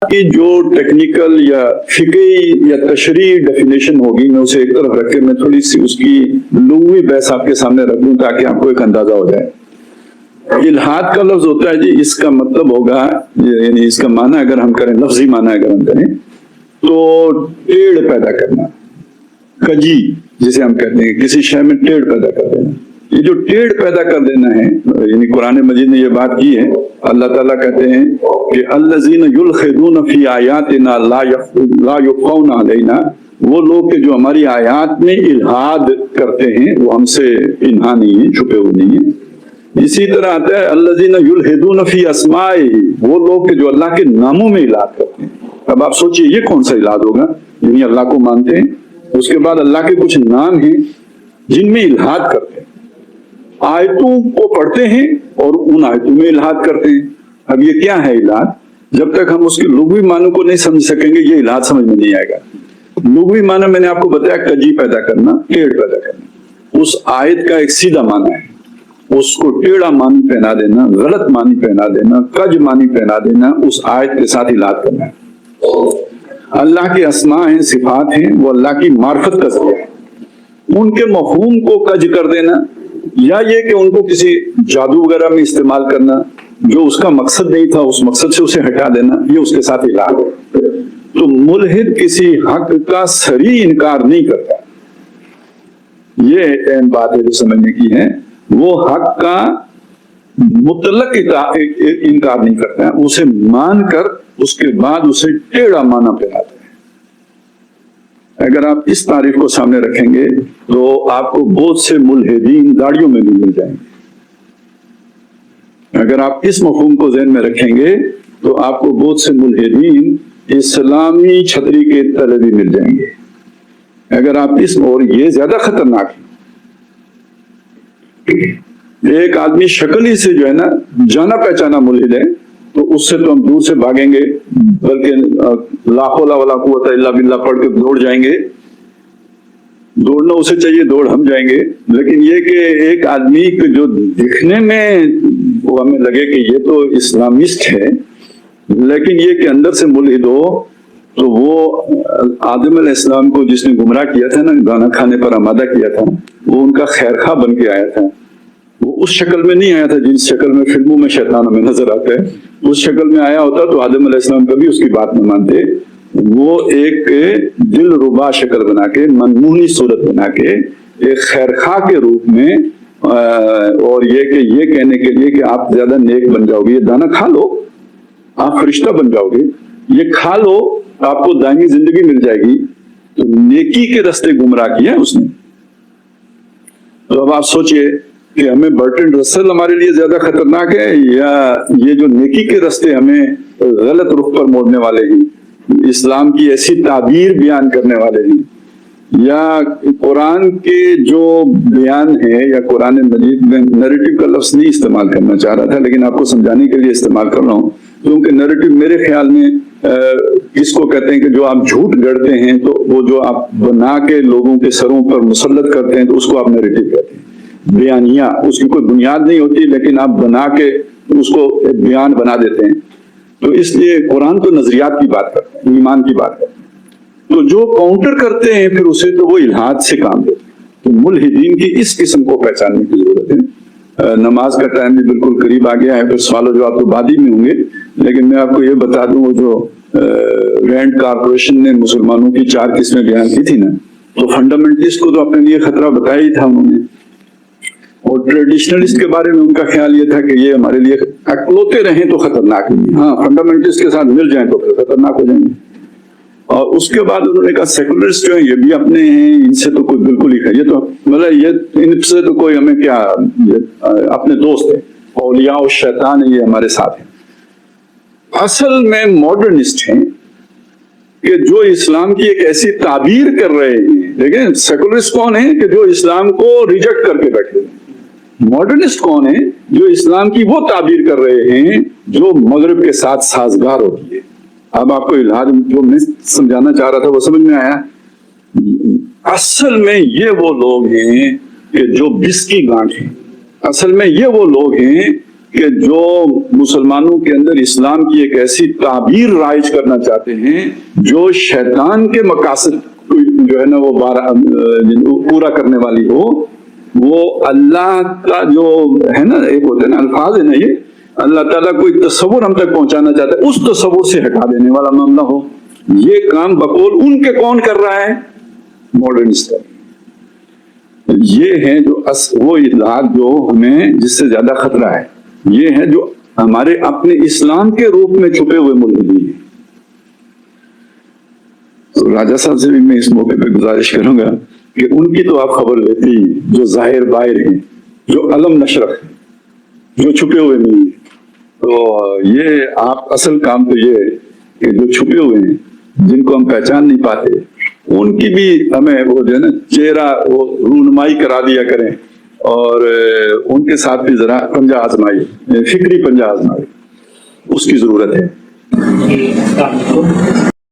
کی جو ٹیکنیکل یا فقہی یا تشریعی ڈیفینیشن ہوگی میں اسے ایک طرف رکھ کے میں تھوڑی سی اس کی لغوی بحث آپ کے سامنے رکھ دوں تاکہ آپ کو ایک اندازہ ہو جائے۔ الحاد کا لفظ ہوتا ہے جی، اس کا مطلب ہوگا، یعنی اس کا معنی اگر ہم کریں، لفظی معنی اگر ہم کریں تو ٹیڑھ پیدا کرنا، کجی جسے ہم کہتے ہیں، کسی شے میں ٹیڑھ پیدا کر دینا۔ یہ جو ٹیڑھ پیدا کر دینا ہے، یعنی قرآن مجید نے یہ بات کی ہے، اللہ تعالیٰ کہتے ہیں کہ الذین یلحدون فی آیاتنا لا یخفون علینا، وہ لوگ کہ جو ہماری آیات میں الحاد کرتے ہیں وہ ہم سے پنہا نہیں ہیں، چھپے ہوئے نہیں ہیں۔ اسی طرح آتا ہے الذین یلحدون فی اسمائہ، وہ لوگ کہ جو اللہ کے ناموں میں الحاد کرتے ہیں۔ اب آپ سوچئے یہ کون سا الحاد ہوگا؟ یعنی اللہ کو مانتے ہیں، اس کے بعد اللہ کے کچھ نام ہیں جن میں الحاد کرتے ہیں، آیتوں کو پڑھتے ہیں اور ان آیتوں میں الحاد کرتے ہیں۔ اب یہ کیا ہے الحاد؟ جب تک ہم اس کے لغوی معنی کو نہیں سمجھ سکیں گے یہ الحاد سمجھ میں نہیں آئے گا۔ لغوی معنی میں نے آپ کو بتایا، کجی پیدا کرنا، ٹیڑھ پیدا کرنا۔ اس آیت کا ایک سیدھا معنی ہے، اس کو ٹیڑھا معنی پہنا دینا، غلط معنی پہنا دینا، کج معنی پہنا دینا، اس آیت کے ساتھ الحاد کرنا ہے۔ اللہ کے اسماء ہیں، صفات ہیں، وہ اللہ کی معرفت کا ذریعہ ہے، ان کے مفہوم کو کج کر دینا، یا یہ کہ ان کو کسی جادو وغیرہ میں استعمال کرنا جو اس کا مقصد نہیں تھا، اس مقصد سے اسے ہٹا دینا، یہ اس کے ساتھ الحاد ہے۔ تو ملحد کسی حق کا صریح انکار نہیں کرتا، یہ اہم بات ہے جو سمجھنے کی ہے۔ وہ حق کا مطلق انکار نہیں کرتا ہے، اسے مان کر اس کے بعد اسے ٹیڑھا معنی پہناتا ہے۔ اگر آپ اس تعریف کو سامنے رکھیں گے تو آپ کو بہت سے ملحدین گاڑیوں میں بھی مل جائیں گے۔ اگر آپ اس مفہوم کو ذہن میں رکھیں گے تو آپ کو بہت سے ملحدین اسلامی چھتری کے تلے بھی مل جائیں گے۔ اگر آپ اس، اور یہ زیادہ خطرناک ہے، ایک آدمی شکل ہی سے جو ہے نا جانا پہچانا ملحد ہے تو اس سے تو ہم دور سے بھاگیں گے، بلکہ لا حول ولا قوت الا باللہ پڑھ کے دوڑ جائیں گے۔ دوڑنا اسے چاہیے، دوڑ ہم جائیں گے۔ لیکن یہ کہ ایک آدمی جو دکھنے میں وہ ہمیں لگے کہ یہ تو اسلامسٹ ہے، لیکن یہ کہ اندر سے ملحد ہو، تو وہ آدم علیہ السلام کو جس نے گمراہ کیا تھا نا، گانا کھانے پر آمادہ کیا تھا، وہ ان کا خیر خواہ بن کے آیا تھا۔ وہ اس شکل میں نہیں آیا تھا جس شکل میں فلموں میں شیطان ہمیں نظر آتا ہے۔ اس شکل میں آیا ہوتا تو آدم علیہ السلام کبھی اس کی بات نہ مانتے۔ وہ ایک دل ربا شکل بنا کے، منموہنی صورت بنا کے، ایک خیر خواہ کے روپ میں، اور یہ کہ یہ کہنے کے لیے کہ آپ زیادہ نیک بن جاؤ گے، یہ دانا کھا لو آپ فرشتہ بن جاؤ گے، یہ کھا لو آپ کو دائمی زندگی مل جائے گی۔ تو نیکی کے راستے گمراہ کیا اس نے۔ تو اب آپ سوچئے کہ ہمیں برٹن رسل ہمارے لیے زیادہ خطرناک ہے، یا یہ جو نیکی کے راستے ہمیں غلط رخ پر موڑنے والے ہیں، اسلام کی ایسی تعبیر بیان کرنے والے ہیں، یا قرآن کے جو بیان ہے، یا قرآن مجید میں نیریٹو کا لفظ نہیں استعمال کرنا چاہ رہا تھا لیکن آپ کو سمجھانے کے لیے استعمال کر رہا ہوں، کیونکہ نیریٹو میرے خیال میں اس کو کہتے ہیں کہ جو آپ جھوٹ گڑتے ہیں، تو وہ جو آپ بنا کے لوگوں کے سروں پر مسلط کرتے ہیں تو اس کو آپ نیریٹو کہتے ہیں۔ بیانیہ، اس کی کوئی بنیاد نہیں ہوتی لیکن آپ بنا کے اس کو بیان بنا دیتے ہیں۔ تو اس لیے قرآن تو نظریات کی بات کرتے ہیں، ایمان کی بات کرتے ہیں، تو جو کاؤنٹر کرتے ہیں پھر اسے تو وہ الحاد سے کام دیتے ہیں۔ تو ملحدین کی اس قسم کو پہچاننے کی ضرورت ہے۔ نماز کا ٹائم بھی بالکل قریب آ گیا ہے، پھر سوال و جواب تو بعد ہی میں ہوں گے، لیکن میں آپ کو یہ بتا دوں، وہ جو رینڈ کارپوریشن نے مسلمانوں کی 4 قسمیں بیان کی تھی نا، تو فنڈامنٹلسٹ کو تو اپنے لیے خطرہ بتایا ہی تھا انہوں نے، اور ٹریڈیشنلسٹ کے بارے میں ان کا خیال یہ تھا کہ یہ ہمارے لیے اکلوتے رہیں تو خطرناک نہیں، ہاں فنڈامنٹلسٹ کے ساتھ مل جائیں تو پھر خطرناک ہو جائیں گے۔ اور اس کے بعد انہوں نے کہا سیکولرسٹ جو ہیں یہ بھی اپنے ہیں، ان سے تو کوئی بالکل ہی ہے، یہ تو مطلب یہ ان سے تو کوئی ہمیں کیا، اپنے دوست ہیں، اولیاء و شیطان ہیں، یہ ہمارے ساتھ ہیں۔ اصل میں ماڈرنسٹ ہیں کہ جو اسلام کی ایک ایسی تعبیر کر رہے ہیں، دیکھیں سیکولرسٹ کون ہیں کہ جو اسلام کو ریجیکٹ کر کے بیٹھے ہیں، ماڈرنسٹ کون ہیں جو اسلام کی وہ تعبیر کر رہے ہیں جو مغرب کے ساتھ سازگار ہوتی ہے۔ اب آپ کو الحاد جو میں سمجھانا چاہ رہا تھا وہ سمجھ میں آیا؟ اصل میں یہ وہ لوگ ہیں کہ جو بس کی گانٹھ ہیں، اصل میں یہ وہ لوگ ہیں کہ جو مسلمانوں کے اندر اسلام کی ایک ایسی تعبیر رائج کرنا چاہتے ہیں جو شیطان کے مقاصد جو ہے نا وہ پورا کرنے والی ہو، وہ اللہ کا جو ہے نا ایک ہوتا ہے نا الفاظ ہے نا، یہ اللہ تعالیٰ کوئی تصور ہم تک پہنچانا چاہتا ہے، اس تصور سے ہٹا دینے والا معاملہ ہو، یہ کام بقول ان کے کون کر رہا ہے؟ ماڈرنسٹ۔ یہ ہیں جو وہ اطلاعات جو ہمیں جس سے زیادہ خطرہ ہے، یہ ہیں جو ہمارے اپنے اسلام کے روپ میں چھپے ہوئے ملحدین ہیں۔ تو راجہ صاحب سے بھی میں اس موقع پہ گزارش کروں گا کہ ان کی تو آپ خبر لیتے ہی، جو ظاہر باہر ہیں، جو علم نشرف ہیں، جو چھپے ہوئے نہیں ہیں۔ تو یہ آپ اصل کام تو یہ کہ جو چھپے ہوئے ہیں، جن کو ہم پہچان نہیں پاتے، ان کی بھی ہمیں وہ جو ہے نا چہرہ وہ رونمائی کرا دیا کریں، اور ان کے ساتھ بھی ذرا پنجہ آزمائی، فکری پنجہ آزمائی، اس کی ضرورت ہے۔